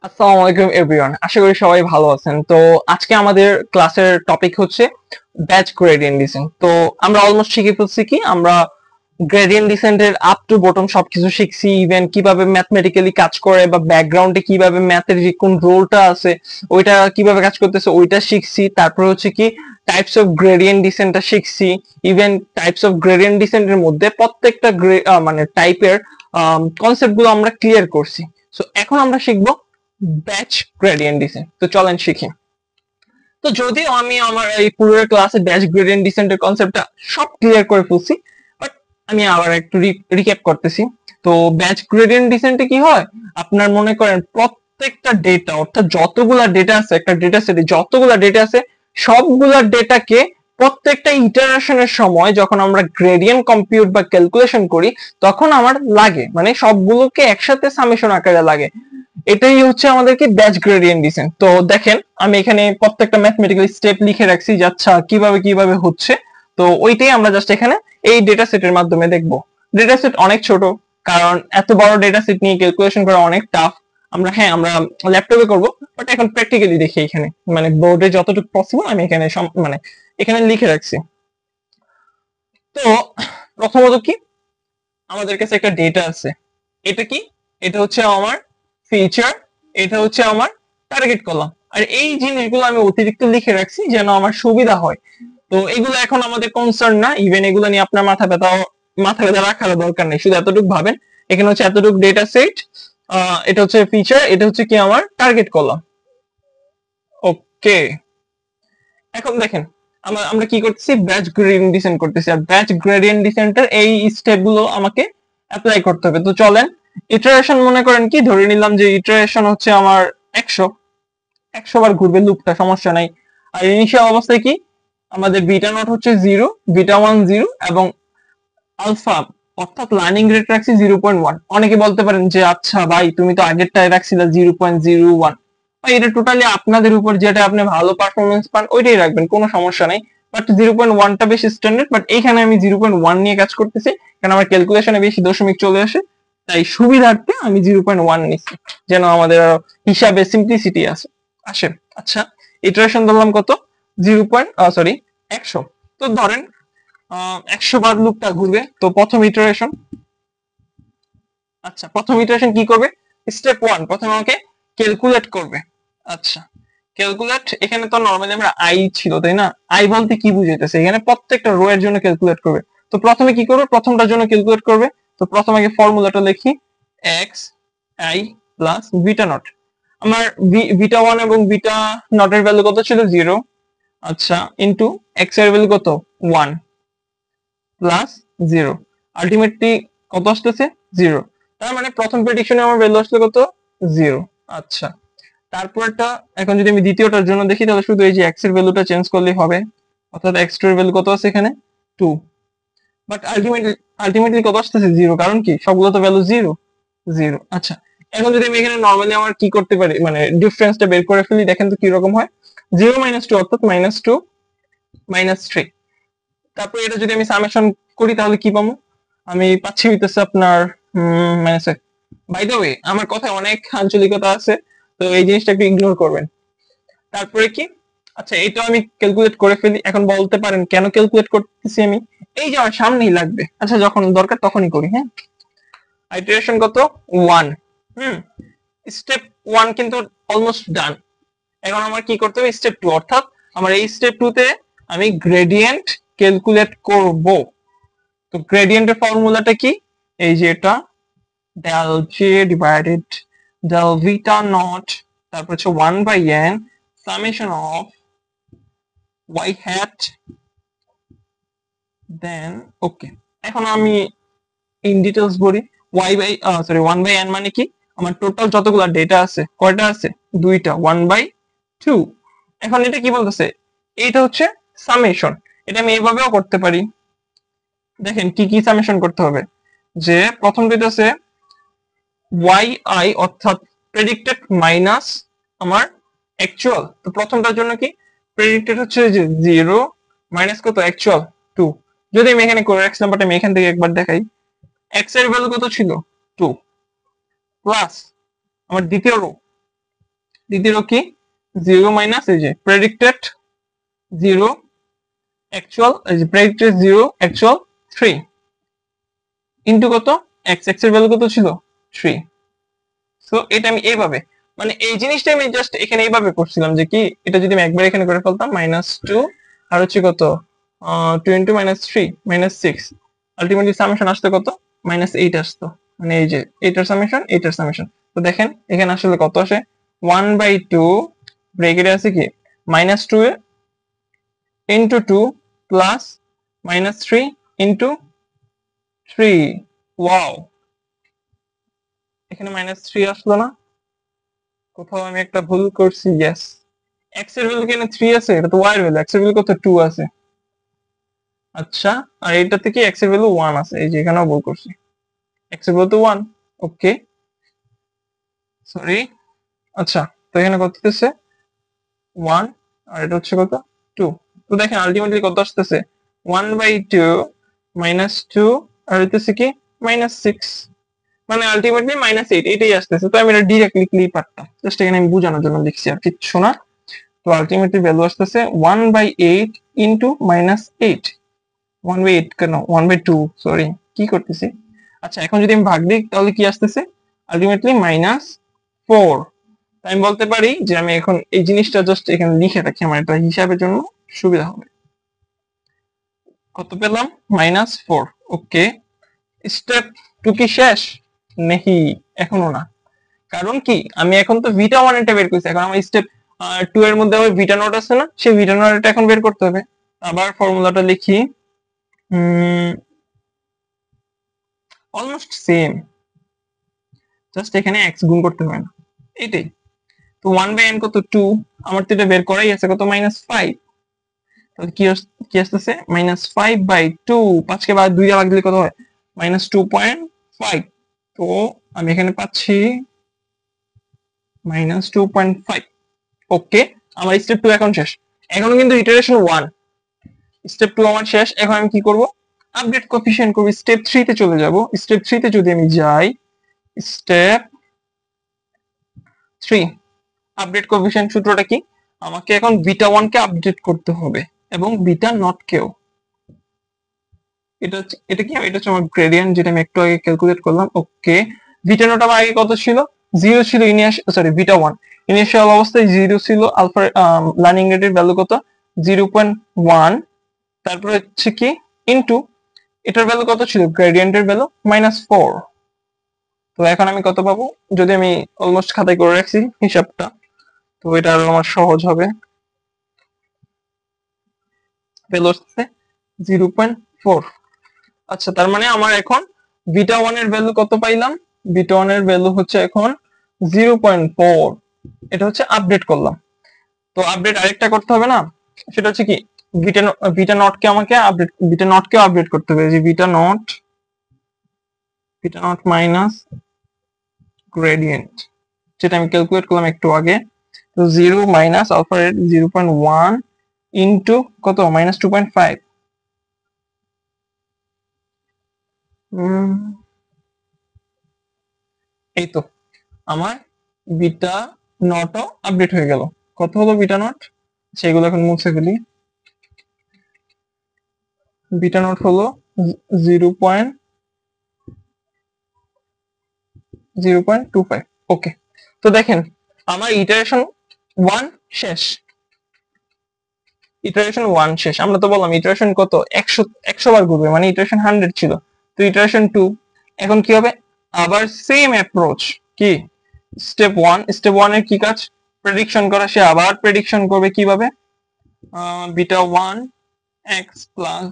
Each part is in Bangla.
আসসালামু আলাইকুম এভরিওয়ান, আশা করি সবাই ভালো আছেন। তো আজকে আমাদের ক্লাসের টপিক হচ্ছে ব্যাচ গ্রেডিয়েন্ট ডিসেন্ট। তো আমরা অলমোস্ট শিখে ফেলছি কি, আমরা গ্রেডিয়েন্ট ডিসেন্টের আপ টু বটম সবকিছু শিখছি। ইভেন কিভাবে ম্যাথমেটিক্যালি কাজ করে বা ব্যাকগ্রাউন্ডে কিভাবে ম্যাথের যে কোন রোলটা আছে ওইটা কিভাবে কাজ করতেছে ওইটা শিখছি। তারপর হচ্ছে কি টাইপস অফ গ্রেডিয়েন্ট ডিসেন্টটা শিখছি। ইভেন টাইপস অফ গ্রেডিয়েন্ট ডিসেন্টের মধ্যে প্রত্যেকটা মানে টাইপের কনসেপ্ট গুলো আমরা ক্লিয়ার করছি। সো এখন আমরা শিখবো ব্যাচ গ্রেডিয়েন্ট ডিসেন্ট। তো চলেন শিখি। তো যদিও আমি আমার এই পুরো ক্লাসে ব্যাচ গ্রেডিয়েন্ট ডিসেন্টের কনসেপ্টটা সব ক্লিয়ার করে ফেলছি, বাট আমি আবার একটু রিক্যাপ করতেছি। তো ব্যাচ গ্রেডিয়েন্ট ডিসেন্টে কি হয়, আপনার মনে করেন প্রত্যেকটা ডেটা, অর্থাৎ যতগুলা ডেটা আছে একটা ডেটা সেটে, যতগুলা ডেটা আছে সবগুলা ডেটাকে প্রত্যেকটা ইটারেশনের সময় যখন আমরা গ্রেডিয়েন্ট কম্পিউট বা ক্যালকুলেশন করি তখন আমার লাগে, মানে সবগুলোকে একসাথে সামেশন আকারে লাগে। এটাই হচ্ছে আমাদেরকে ব্যাচ গ্রেডিয়েন্ট ডিসেন্ট। তো দেখেন আমি এখানে প্রত্যেকটা ম্যাথমেটিক্যাল স্টেপ লিখে রাখছি যে আচ্ছা কিভাবে কিভাবে হচ্ছে। তো ওইটাই আমরা জাস্ট এখানে এই ডেটা সেটের মাধ্যমে দেখবো। ডেটা সেট অনেক ছোট, কারণ এত বড় ডেটা সেট নিয়ে ক্যালকুলেশন করা অনেক টাফ। আমরা ল্যাপটপে করব, বাট এখন প্র্যাকটিক্যালি দেখি এখানে, মানে বোর্ডে যতটুকু পসিবল আমি এখানে মানে এখানে লিখে রাখছি। তো প্রথমত কি, আমাদের কাছে একটা ডেটা আছে। এটা কি, এটা হচ্ছে আমার ফিচার, এটা হচ্ছে আমার টার্গেট কলাম। আর এই জিনিসগুলো আমি অতিরিক্ত লিখে রাখছি যেন আমার সুবিধা হয়। তো এগুলো এখন আমাদের কনসার্ন না, ইভেন এগুলো নিয়ে আপনার মাথা ব্যথা রাখার দরকার নেই। শুধু এতটুকু ভাবেন, এখানে হচ্ছে এতটুকু ডেটা সেট, এটা হচ্ছে ফিচার, এটা হচ্ছে কি আমার টার্গেট কলাম। ওকে, এখন দেখেন আমরা কি করতেছি, ব্যাচ গ্রেডিয়েন্ট ডিসেন্ট করতেছি। আর ব্যাচ গ্রেডিয়েন্ট ডিসেন্টের এই স্টেপ গুলো আমাকে অ্যাপ্লাই করতে হবে। তো চলেন, ইটারেশন মনে করেন কি, ধরে নিলাম যে ইটারেশন হচ্ছে আমার 100, 100 বার ঘুরবে লুপটা, সমস্যা নাই। আর ইনিশিয়াল অবস্থায় কি, আমাদের বিটা নট হচ্ছে 0, বিটা 1 0 এবং আলফা অর্থাৎ লার্নিং রেট রাখছি 0.1। অনেকে বলতে পারেন যে আচ্ছা ভাই তুমি তো আগেরটায় রাখছিলে 0.01। এটা টোটালি আপনাদের উপর, যেটা আপনি ভালো পারফরমেন্স পান ওইটাই রাখবেন, কোনো সমস্যা নাই। বাট 0.1টা বেশি স্ট্যান্ডার্ড, বাট এইখানে আমি 0.1 নিয়ে কাজ করতেছি কারণ আমার ক্যালকুলেশনে বেশি দশমিক চলে আসে। তাই সুবিধার্থে আমি 0.1 নিচ্ছি, যেন আমাদের আরো হিসাবে সিম্পলিসিটি আসে। আচ্ছা, ইটারেশন ধরলাম কত, 100। তো ধরেন 100 বার লুপটা ঘুরবে। তো প্রথম ইটারেশন, আচ্ছা প্রথম ইটারেশন কি করবে, স্টেপ 1 প্রথমে আমাকে ক্যালকুলেট করবে। আচ্ছা, ক্যালকুলেট, এখানে তো নরমালি আমরা আই ছিল তাই না, আই বলতে কি বুঝাইতেছে, এখানে প্রত্যেকটা রো এর জন্য ক্যালকুলেট করবে। তো প্রথমে কি করবে, প্রথমটার জন্য ক্যালকুলেট করবে। তো প্রথমে আগে ফর্মুলাটা লিখি, x I plus beta not. আমার বিটা 1 এবং বিটা নটের ভ্যালু কত ছিল, 0। আচ্ছা, ইনটু এক্স এর ভ্যালু কত, 1 প্লাস 0, আলটিমেটলি কত আসতেছে, 0। তার মানে প্রথম প্রেডিকশনে আমার ভ্যালু আসলে কত, 0। আচ্ছা, তারপরটা এখন যদি আমি দ্বিতীয়টার জন্য দেখি তাহলে শুধু এই যে এক্স এর ভ্যালুটা চেঞ্জ করলেই হবে, অর্থাৎ এক্স টু এর ভ্যালু কত আছে এখানে, 2। বাট আলটিমেটলি কত আসতেছে, 0, কারণ কি সবগুলো তো ভ্যালু 0 0। আচ্ছা, এখন যদি আমি এখানে নরমালি আমার কি করতে পারি, মানে ডিফারেন্সটা বের করে ফেলি, দেখেন তো কি রকম হয়, 0 - 2 অর্থাৎ -2 -3। তারপর এটা যদি আমি সামেশন করি তাহলে কি পাবো, আমি পাচ্ছি হইতেছে আপনার মাইনাস। বাই দ্য ওয়ে আমার কথায় অনেক আঞ্চলিকতা আছে, তো এই জিনিসটা একটু ইগনোর করবেন। তারপরে কি, আচ্ছা এটা আমি ক্যালকুলেট করে ফেলি। এখন বলতে পারেন কেন ক্যালকুলেট করতেছি আমি, এই যে আমার সামনেই লাগবে, আচ্ছা যখন দরকার তখনই করি। হ্যাঁ, আইটারেশন কত, 1। হুম, স্টেপ 1 কিন্তু অলমোস্ট ডান। এখন আমার কি করতে হবে, স্টেপ 2, অর্থাৎ আমার এই স্টেপ 2 তে আমি গ্রেডিয়েন্ট ক্যালকুলেট করব। তো গ্রেডিয়েন্টের ফর্মুলাটা কি, এই যে এটা, del j divided del vita naught, তারপর হচ্ছে 1 by n summation of y hat, then ওকে। এখন আমি ইন ডিটেলস বলি, y by 1 by n মানে কি, আমার টোটাল যতগুলা ডেটা আছে কয়টা আছে, দুইটা, 1 by 2। এখন এটা কি বলতেছে, এইটা হচ্ছে সামেশন। এটা আমি এইভাবেও করতে পারি। দেখেন কি কি সামেশন করতে হবে, যে প্রথম যেটা আছে yi অর্থাৎ প্রেডিক্টেড মাইনাস আমার অ্যাকচুয়াল। তো প্রথমটার জন্য কি, প্রেডিক্টেড হচ্ছে যে 0 মাইনাস কত, অ্যাকচুয়াল 2। যদি আমি এখানে করে রাখছিলাম, বাট আমি এখান থেকে একবার দেখাই, x এর ভ্যালু কত ছিল, 2 প্লাস আমার দ্বিতীয় রো দ্বিতীয় কি 0 মাইনাস এই যে প্রেডিক্টেড 0 অ্যাকচুয়াল, এই যে প্রেডিক্টেড 0 অ্যাকচুয়াল 3 ইনটু কত x, x এর ভ্যালু কত ছিল 3। সো এটা আমি এইভাবে, মানে এই জিনিসটা আমি জাস্ট এখানে এইভাবে করছিলাম যে কি এটা যদি আমি একবার এখানে করে ফেলতাম -2 আর হচ্ছে কত 2 ইনটু -3 -6, আলটিমেটলি সামেশন আসতো কত -8 আসতো, মানে এই যে এইটার সামেশন এইটার সামেশন। তো দেখেন এখানে আসলে কত আসে 1/2 ব্র্যাকেটে আছে কি -2 ইনটু 2 প্লাস -3 ইনটু 3। ওয়াও, এখানে -3 আসলো না? কোথাও আমি একটা ভুল করছি। ইয়েস, x এর ভ্যালু কেন 3 আছে? এটা তো y এর ভ্যালু, x এর ভ্যালু কত 2 আছে। আচ্ছা, আর এটা থেকে x এর ভ্যালু 1 আছে, এই যে এখানেও ভুল করছি, x এর ভ্যালু তো 1। ওকে, সরি। আচ্ছা, তো এখানে কত হচ্ছে 1 আর এটা হচ্ছে কত 2। তো দেখেন আলটিমেটলি কত আসতেছে 1/2 -2 আর হইতেছে কি -6, মানে আলটিমেটলি -8 এটাই আসতেছে। তো আমি এটা ডিরেক্টলি লিখলেই পারতাম, জাস্ট এখানে আমি বোঝানোর জন্য লিখছি আর কিচ্ছু না। তো আলটিমেটলি ভ্যালু আসতেছে 1/8 ইনটু -8, 1/8 কেন 1/2, সরি কি করতেছি। আচ্ছা, এখন যদি আমি ভাগ দিই তাহলে কি আসতেছে আলটিমেটলি -4। আমি বলতে পারি যে আমি এখন এই জিনিসটা জাস্ট এখানে লিখে রাখি, আমার এটা হিসাবের জন্য সুবিধা হবে। কত পেলাম -4। ওকে, স্টেপ 2 কি শেষ? নেহি, এখনো না। কারণ কি আমি এখন তো ভিটা 1 এটা বের করছি, এখন আমার স্টেপ 2 এর মধ্যে আবার ভিটা নট আছে না, সেই ভিটা নটটা এখন বের করতে হবে। আবার ফর্মুলাটা লিখি, অলমোস্ট সেম, জাস্ট এখানে x গুণ করতে হয় না, এটাই। তো 1/n কত 2, আমার তো এটা বের করাই আছে কত -5। তাহলে কি আসতেছে -5/2, 5 কে 2 দিয়ে ভাগ দিলে কত হয় -2.5। তো আমি এখানে পাচ্ছি -2.5। ওকে, আমার স্টেপ 2 এখন শেষ। এখনো কিন্তু ইটারেশন 1, স্টেপ 2 আমার শেষ। এখন আমি কি করব, আপডেট কোএফিসিয়েন্ট করব, স্টেপ 3 তে চলে যাব। স্টেপ 3 তে যদি আমি যাই, স্টেপ 3 আপডেট কোএফিসিয়েন্ট সূত্রটা কি, আমাকে এখন বিটা 1 কে আপডেট করতে হবে এবং বিটা নট কেও। এটা কি, এটা হচ্ছে আমার গ্রেডিয়েন্ট যেটা আমি একটু আগে ক্যালকুলেট করলাম। ওকে, বিটা নট আমার আগে কত ছিল 0 ছিল, সরি বিটা 1 ইনিশিয়াল অবস্থায় 0 ছিল, আলফা লার্নিং রেটের ভ্যালু কত 0.1, তারপর হচ্ছে কি ইনটু এটার ভ্যালু কত ছিল গ্রেডিয়েন্টের ভ্যালু -4। তো এখন আমি কত পাবো, যদি আমি অলমোস্ট খাতায় করে রাখছি হিসাবটা, তো এটা আরো আমার সহজ হবে। ভ্যালু হচ্ছে 0.4। আচ্ছা, তার মানে আমার এখন বিটা 1 এর ভ্যালু কত পাইলাম, বিটা 1 এর ভ্যালু হচ্ছে এখন 0.4। এটা হচ্ছে আপডেট করলাম। তো আপডেট আরেকটা করতে হবে না, সেটা হচ্ছে কি বিটা নট কে আমাকে update, beta not K update করতে হবে, যে বিটা নট মাইনাস গ্রেডিয়েন্ট, যেটা আমি ক্যালকুলেট করলাম একটু আগে। তো 0 মাইনাস আলফা রেট 0.1 ইনটু কত -2.5। এই তো আমার বিটা নটও আপডেট হয়ে গেল। কত হলো বিটা নট, সেগুলো এখন মুছে ফেলি। বিটা নট হলো 0.25। ওকে, তো দেখেন আমার ইটারেশন 1 শেষ, ইটারেশন 1 শেষ। আমরা তো বললাম ইটারেশন কত 100 বার ঘুরবে, মানে ইটারেশন 100 ছিল। তো ইটারেশন 2 এখন কি হবে, আবার সেম অ্যাপ্রোচ। কি স্টেপ 1 এর কি কাজ, প্রেডিকশন করা, সে আবার প্রেডিকশন করবে কিভাবে, beta 1 x plus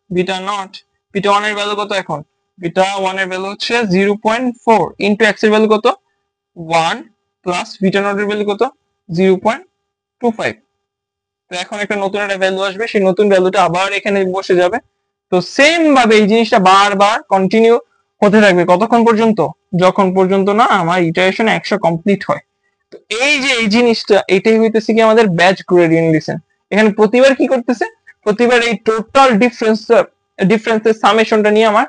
beta not. Beta 1 এর ভ্যালু কত এখন, বিটা 1 এর ভ্যালু হচ্ছে 0.4 ইনটু এক্স এর ভ্যালু কত 1 প্লাস বিটা নট এর ভ্যালু কত 0.25। তো এখন একটা নতুন একটা ভ্যালু আসবে, সেই নতুন ভ্যালুটা আবার এখানে বসে যাবে। তো সেম ভাবে এই জিনিসটা বারবার কন্টিনিউ হতে থাকবে, কতক্ষণ পর্যন্ত, যখন পর্যন্ত না আমার ইটারেশন 100 কমপ্লিট হয়। তো এই যে এই জিনিসটা, এটাই হইতেছে কি আমাদের ব্যাচ গ্রেডিয়েন্ট ডিসেন্ট। এখানে প্রতিবার কি করতেছে, প্রতিবার এই টোটাল ডিফারেন্সের সামেশনটা নিয়ে আমার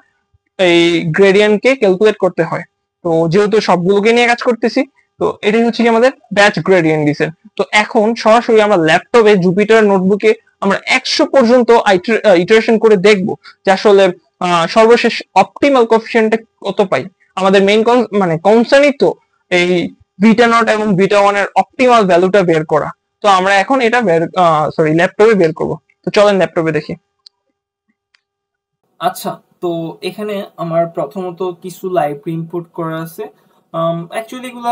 এই গ্রেডিয়েন্ট কে ক্যালকুলেট করতে হয়। তো যেহেতু সবগুলোকে নিয়ে কাজ করতেছি, তো তো এটাই হচ্ছে কি আমাদের ব্যাচ গ্রেডিয়েন্ট ডিসেন্ট। তো এখন সরাসরি আমরা ল্যাপটপে জুপিটার নোটবুকে আমরা 100 পর্যন্ত ইটারেশন করে দেখব যে আসলে সর্বশেষ অপটিমাল কোএফিসিয়েন্টটা কত পাই। আমাদের মেইন মানে কনসার্নই তো এই বিটা নট এবং বিটা ওয়ান এর অপটিমাল ভ্যালুটা বের করা। তো আমরা এখন এটা ল্যাপটপে বের করব। তো চলেন ল্যাপটপে দেখি। আচ্ছা, তো এখানে আমার প্রথমত কিছু লাইব্রেরি ইম্পোর্ট করা আছে। অ্যাকচুয়ালি এগুলো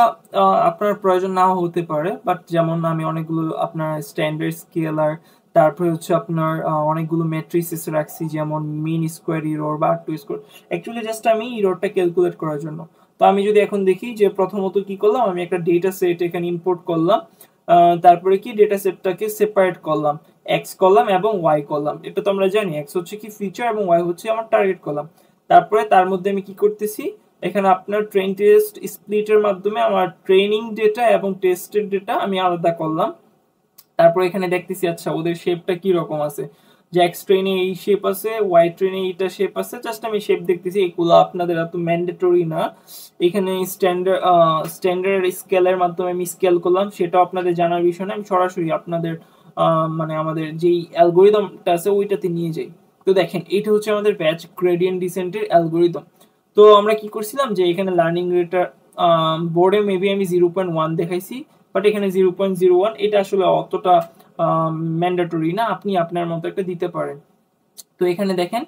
আপনার প্রয়োজন নাও হতে পারে, বাট যেমন আমি অনেকগুলো আপনার স্ট্যান্ডার্ড স্কেলার, তারপরে হচ্ছে আপনার অনেকগুলো ম্যাট্রিসেস রাখছি, যেমন মিন স্কোয়ার ইরোর বা টু স্কোয়ার, অ্যাকচুয়ালি জাস্ট আমি ইরোরটা ক্যালকুলেট করার জন্য। তো আমি যদি এখন দেখি যে প্রথমত কি করলাম, আমি একটা ডেটা সেট এখানে ইম্পোর্ট করলাম, তারপরে কি ডেটা সেটটাকে সেপারেট করলাম, এক্স কলাম এবং ওয়াই কলাম। এটা তো আমরা জানি, এক্স হচ্ছে কি ফিচার এবং ওয়াই হচ্ছে আমার টার্গেট কলাম। তারপরে তার মধ্যে আমি কি করতেছি, এখানে আপনার ট্রেন টেস্ট স্প্লিটের মাধ্যমে আমার ট্রেনিং ডেটা এবং টেস্টের ডেটা আমি আলাদা করলাম। তারপরে এখানে দেখতেছি আচ্ছা ওদের শেপটা কি রকম আছে, যে এক্স ট্রেনে এই শেপ আছে, ওয়াই ট্রেনে এইটা শেপ আছে, জাস্ট আমি শেপ দেখতেছি। এগুলো আপনাদের এত ম্যান্ডেটরি না। এখানে স্ট্যান্ডার্ড স্কেলের মাধ্যমে আমি স্কেল করলাম, সেটা আপনাদের জানার বিষয় না, আমি সরাসরি আপনাদের মানে আমাদের যেই অ্যালগোরিদমটা আছে ওইটাতে নিয়ে যাই। তো দেখেন এটা হচ্ছে আমাদের ব্যাচ গ্রেডিয়েন্ট ডিসেন্টের অ্যালগোরিদম। তো আমরা কি করছিলাম যে এখানে লার্নিং রেটটা বোর্ডে মেবি আমি 0.1 দেখাইছি, বাট এখানে 0.01, এটা আসলে অতটা ম্যান্ডেটরি না, আপনি আপনার মতো একটা দিতে পারেন। তো এখানে দেখেন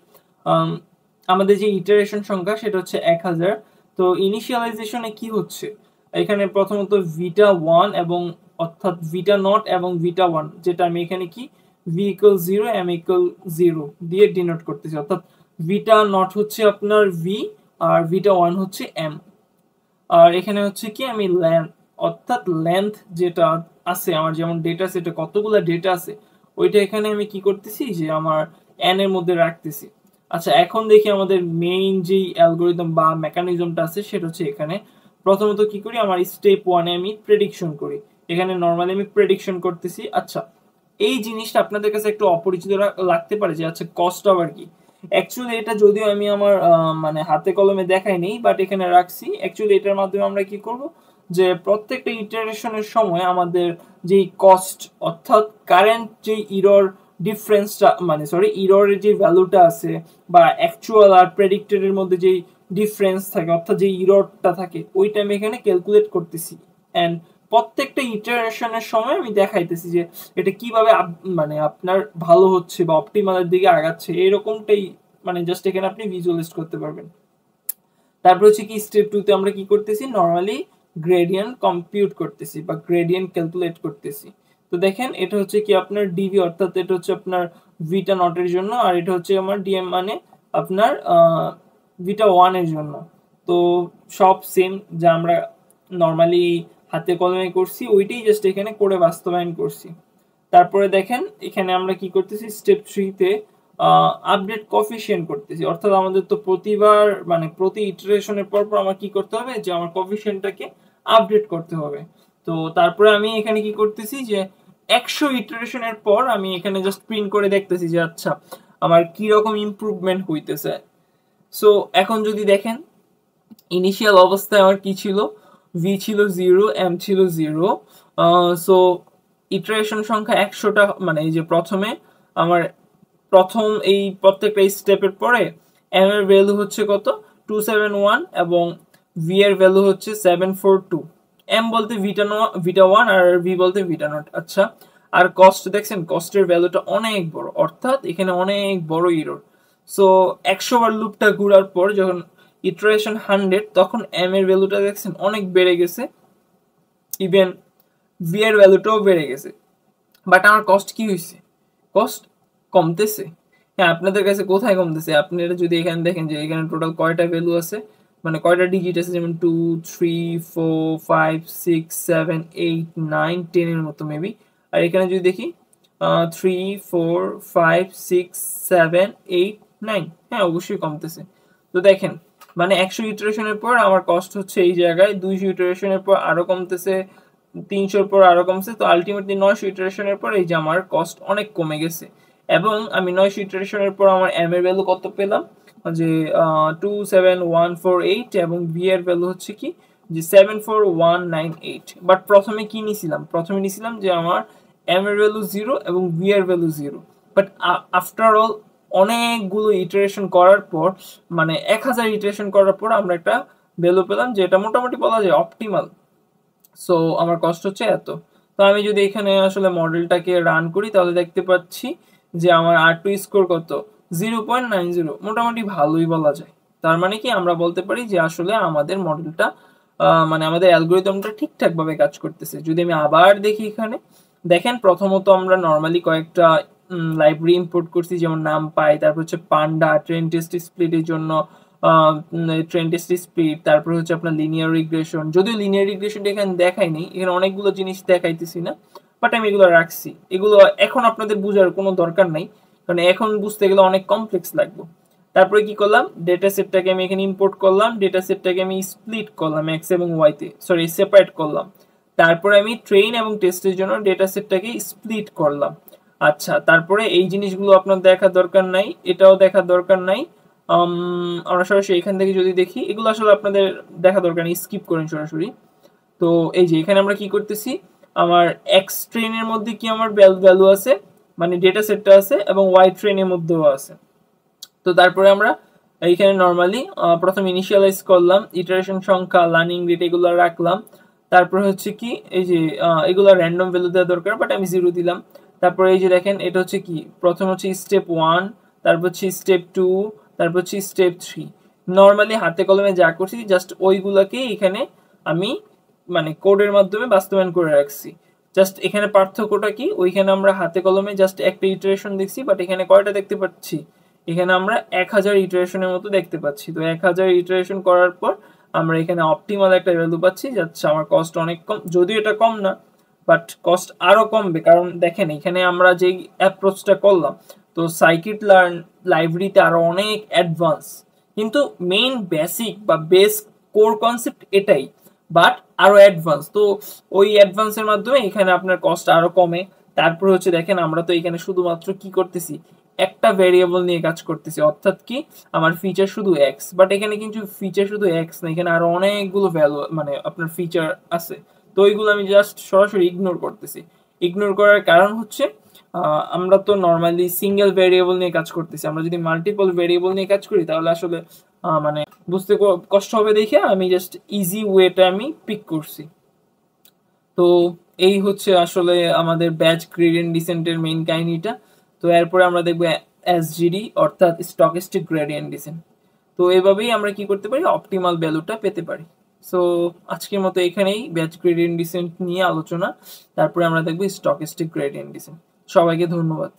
আমাদের যে ইটারেশন সংখ্যা সেটা হচ্ছে 1000। তো ইনিশিয়ালাইজেশনে কি হচ্ছে, এখানে প্রথমত ভিটা ওয়ান এবং অর্থাৎ ভিটা নট এবং ভিটা ওয়ান, যেটা আমি এখানে কি ভি ইকুয়াল 0 এম ইকুয়াল 0 দিয়ে ডিনোট করতেছি, অর্থাৎ ভিটা নট হচ্ছে আপনার ভি আর ভিটা ওয়ান হচ্ছে এম। আর এখানে হচ্ছে কি আমি অর্থাৎ লেন্থ যেটা আছে আমার, যেমন ডেটা সেটে কতগুলো ডেটা আছে ওইটা এখানে আমি কি করতেছি যে আমার এন এর মধ্যে রাখতেছি। আচ্ছা, এখন দেখি আমাদের মেইন যে অ্যালগোরিদম বা মেকানিজমটা আছে সেটা হচ্ছে এখানে প্রথমত কি করি, আমার স্টেপ ওয়ানে আমি প্রেডিকশন করি। এখানে নর্মালি আমি প্রেডিকশন করতেছি। আচ্ছা, এই জিনিসটা আপনাদের কাছে একটু অপরিচিত লাগতে পারে যে আচ্ছা কস্ট আবার কি। অ্যাকচুয়ালি এটা যদিও আমি আমার মানে হাতে কলমে দেখাই নেই, বাট এখানে রাখছি। অ্যাকচুয়ালি এটার মাধ্যমে আমরা কি করব, যে প্রত্যেকটা ইটারেশনের সময় আমাদের যেই কস্ট অর্থাৎ কারেন্ট যে ইরর ডিফারেন্সটা, মানে সরি ইররের যে ভ্যালুটা আছে বা অ্যাকচুয়াল আর প্রেডিক্টেডের মধ্যে যেই ডিফারেন্স থাকে অর্থাৎ যে ইররটা থাকে ওইটা আমি এখানে ক্যালকুলেট করতেছি। অ্যান্ড প্রত্যেকটা ইটারেশনের সময় আমি দেখাইতেছি যে এটা কিভাবে মানে আপনার ভালো হচ্ছে বা অপটিমালের দিকে আগাচ্ছে, এরকমটাই মানে জাস্ট এখানে আপনি ভিজুয়ালাইজ করতে পারবেন। তারপর হচ্ছে কি স্টেপ 2 তে আমরা কি করতেছি, নরমালি গ্রেডিয়েন্ট কম্পিউট করতেছি বা গ্রেডিয়েন্ট ক্যালকুলেট করতেছি। তো দেখেন এটা হচ্ছে কি আপনার ডিভি, অর্থাৎ এটা হচ্ছে আপনার ভিটা নটের জন্য, আর এটা হচ্ছে আমার ডিএম মানে আপনার ভিটা ওয়ান এর জন্য। তো সব সেম যা আমরা নরমালি হাতে কলমে করছি ওইটাই জাস্ট এখানে করে বাস্তবায়ন করছি। তারপরে দেখেন এখানে আমরা কি করতেছি, স্টেপ 3 তে আপডেট কোএফিসিয়েন্ট করতেছি, অর্থাৎ আমাদের তো প্রতিবার মানে প্রতি ইটারেশনের পর পর আমার কি করতে হবে, যে আমার কোএফিসিয়েন্টটাকে আপডেট করতে হবে। তো তারপরে আমি এখানে কি করতেছি যে 100 ইটারেশনের পর আমি এখানে জাস্ট প্রিন্ট করে দেখতেছি যে আচ্ছা আমার কি রকম ইমপ্রুভমেন্ট হইতেছে। সো এখন যদি দেখেন ইনিশিয়াল অবস্থায় আমার কি ছিল, ভি ছিল 0, এম ছিল 0। সো ইটারেশন সংখ্যা 100টা, মানে এই যে প্রথমে আমার প্রথম এই প্রত্যেকটা স্টেপের পরে এম এর ভ্যালু হচ্ছে কত 271 এবং ভি এর ভ্যালু হচ্ছে 742। এম বলতে ভিটা ওয়ান আর ভি বলতে ভিটা নট। আচ্ছা, আর কস্ট দেখছেন, কস্টের ভ্যালুটা অনেক বড়, অর্থাৎ এখানে অনেক বড় ইরর। সো 100 বার লুপটা ঘোরার পর যখন ইটারেশন 100, তখন এম এর ভ্যালুটা দেখছেন অনেক বেড়ে গেছে, ইভেন ভি এর ভ্যালুটাও বেড়ে গেছে। বাট আমার কস্ট কি হয়েছে, কস্ট কমতেছে। হ্যাঁ, আপনাদের কাছে কোথায় কমতেছে, আপনারা যদি এখানে দেখেন যে এখানে টোটাল কয়টা ভ্যালু আছে, মানে কয়টা ডিজিট আছে, যেমন 2 3 4 5 6 7 8 9 10 এর মতো মেবি। আর এখানে যদি দেখি 3 4 5 6 7 8 9, হ্যাঁ অবশ্যই কমতেছে। তো দেখেন মানে 100 ইটারেশনের পর আমার কস্ট হচ্ছে এই জায়গায়, 200 ইটারেশনের পর আরো কমতেছে, 300 পর আরো কমছে, তো আলটিমেটলি 900 ইটারেশনের পর এই যে আমার কস্ট অনেক কমে গেছে। এবং আমি 900 ইটারেশনের পর আমার এম এর ভ্যালু কত পেলাম, যে 27148 এবং ভি এর ভ্যালু হচ্ছে কি যে 74198, বাট প্রথমে কি নিছিলাম, প্রথমে নিছিলাম যে আমার এম এর ভ্যালু 0 এবং ভি এর ভ্যালু 0, বাট আফটার অল অনেকগুলো ইটারেশন করার পর, মানে 1000 ইটারেশন করার পর আমরা একটা ভ্যালু পেলাম যেটা মোটামুটি বলা যায় অপটিমাল। সো আমার কষ্ট হচ্ছে এত। তো আমি যদি এখানে আসলে মডেলটাকে রান করি তাহলে দেখতে পাচ্ছি যে আমার R2 স্কোর কত, 0.90, মোটামুটি ভালোই বলা যায়। তার মানে কি আমরা বলতে পারি যে আসলে আমাদের মডেলটা মানে আমাদের অ্যালগোরিদমটা ঠিকঠাক ভাবে কাজ করতেছে। যদি আমি আবার দেখি এখানে দেখেন, প্রথমত আমরা নর্মালি কয়েকটা লাইব্রেরি ইম্পোর্ট করছি, যেমন NumPy, তারপর হচ্ছে পান্ডা ট্রেন টেস্ট স্প্লিটের জন্য, ট্রেন টেস্ট স্প্লিট, তারপর হচ্ছে আপনার লিনিয়ার রিগ্রেশন। যদিও লিনিয়ার রিগ্রেশনটা এখানে দেখাইনি, এখানে অনেকগুলো জিনিস দেখাইতেছি না, বাট আমি এগুলো রাখছি। এগুলো এখন আপনাদের বোঝার কোনো দরকার নাই, কারণ এখন বুঝতে গেলে অনেক কমপ্লেক্স লাগবে। তারপরে কি করলাম, ডেটা সেটটাকে আমি এখানে ইম্পোর্ট করলাম, ডেটা সেটটাকে আমি স্প্লিট করলাম এক্স এবং ওয়াইতে, সরি সেপারেট করলাম। তারপরে আমি ট্রেন এবং টেস্টের জন্য ডেটা সেটটাকে স্প্লিট করলাম। আচ্ছা, তারপরে এই জিনিসগুলো আপনার দেখার দরকার নাই, এটাও দেখার দরকার নাই। আমরা সরাসরি এখান থেকে যদি দেখি, এগুলো আসলে আপনাদের দেখা দরকার নেই, স্কিপ করেন সরাসরি। তো এই যে এখানে আমরা কি করতেছি, আমার এক্স ট্রেনের মধ্যে কি আমার ভ্যালু আছে, মানে ডেটা সেটটা আছে, এবং ওয়াই ট্রেনের মধ্যেও আছে। তো তারপরে আমরা এইখানে নর্মালি প্রথম ইনিশিয়ালাইজ করলাম, ইটারেশন সংখ্যা, লার্নিং রেট এগুলো রাখলাম। তারপর হচ্ছে কি এই যে এগুলো র্যান্ডম ভ্যালু দেওয়া দরকার, বাট আমি 0 দিলাম। তারপরে এই যে দেখেন, এটা হচ্ছে কি, প্রথম হচ্ছে স্টেপ 1, তারপর হচ্ছে স্টেপ 2, তারপর হচ্ছে স্টেপ 3। নর্মালি হাতে কলমে যা করছি জাস্ট ওইগুলাকেই এখানে আমি মানে কোডের মাধ্যমে বাস্তবায়ন করে রাখছি। জাস্ট এখানে পার্থক্যটা কি, ওইখানে আমরা হাতে কলমে জাস্ট একটা ইটারেশন দেখছি, বাট এখানে কয়টা দেখতে পাচ্ছি, এখানে আমরা 1000 ইটারেশনের মতো দেখতে পাচ্ছি। তো 1000 ইটারেশন করার পর আমরা এখানে অপটিমাল একটা ভ্যালু পাচ্ছি, যাচ্ছে আমার কস্ট অনেক কম। যদিও এটা কম না, বাট কস্ট আরো কমবে, কারণ দেখেন এখানে আমরা যে অ্যাপ্রোচটা করলাম, তো সাইকিট লার্ন লাইব্রেরিতে আরো অনেক অ্যাডভান্স, কিন্তু মেইন বেসিক বা বেস কোর কনসেপ্ট এটাই, বাট আরো অ্যাডভান্স। তো ওই অ্যাডভান্সের মাধ্যমে এখানে আপনার কস্ট আরো কমে। তারপর হচ্ছে দেখেন, আমরা তো এখানে শুধুমাত্র কি করতেছি, একটা ভেরিয়েবল নিয়ে কাজ করতেছি, অর্থাৎ কি আমার ফিচার শুধু এক্স, বাট এখানে কিন্তু ফিচার শুধু এক্স না, এখানে আরো অনেকগুলো ভ্যালু মানে আপনার ফিচার আছে। তো ওইগুলো আমি জাস্ট সরাসরি ইগনোর করতেছি। ইগনোর করার কারণ হচ্ছে আমরা তো নর্মালি সিঙ্গেল ভেরিয়েবল নিয়ে কাজ করতেছি, আমরা যদি মাল্টিপল ভেরিয়েবল নিয়ে কাজ করি তাহলে আসলে মানে বুঝতে কষ্ট হবে, দেখে আমি জাস্ট ইজি ওয়েটা আমি পিক করছি। তো এই হচ্ছে আসলে আমাদের ব্যাচ গ্রেডিয়েন্ট ডিসেন্টের মেইন কাহিনীটা। তো এরপরে আমরা দেখবো এসজিডি, অর্থাৎ স্টকিস্টিক গ্রেডিয়েন্ট ডিসেন্ট। তো এভাবেই আমরা কি করতে পারি, অপটিমাল ভ্যালুটা পেতে পারি। সো আজকের মতো এখানেই ব্যাচ গ্রেডিয়েন্ট ডিসেন্ট নিয়ে আলোচনা, তারপরে আমরা দেখবো স্টকিস্টিক গ্রেডিয়েন্ট ডিসেন্ট। সবাইকে ধন্যবাদ।